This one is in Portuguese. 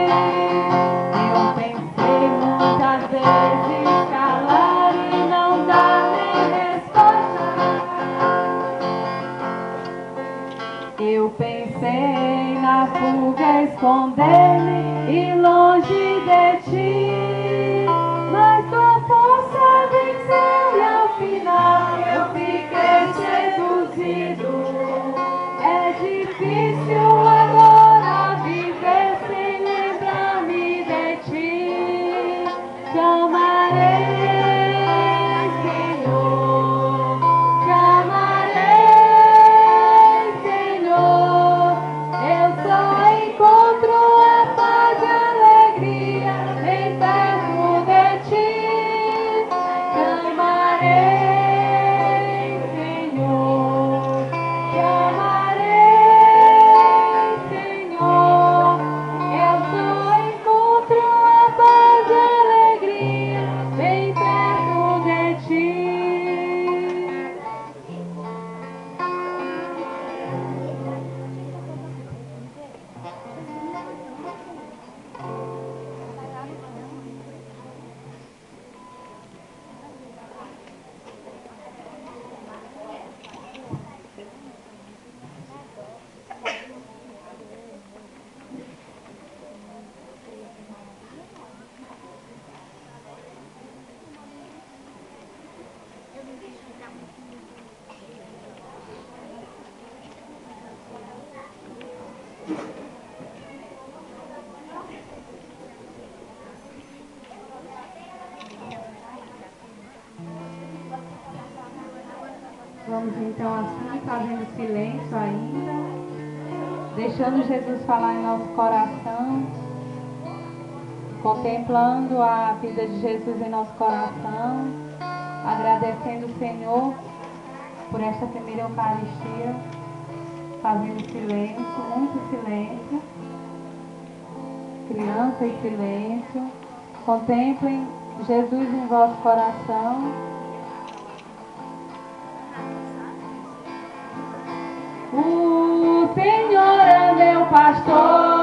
Eu pensei muitas vezes calar e não dar nem resposta. Eu pensei na fuga, esconder-me e longe de ti, mas tua força venceu e ao final eu fiquei seduzido. É difícil agora viver sem lembrar-me de ti. Te amarei, Senhor, te amarei, Senhor. Eu só encontro a paz e a alegria bem perto de ti. Te amarei, Senhor, te amarei, Senhor. Eu só encontro a paz e a alegria bem perto de ti. Vamos então assim, fazendo silêncio ainda, deixando Jesus falar em nosso coração, contemplando a vida de Jesus em nosso coração, agradecendo o Senhor por esta primeira Eucaristia, fazendo silêncio, muito silêncio, criança e silêncio. Contemplem Jesus em vosso coração. O Senhor é meu pastor.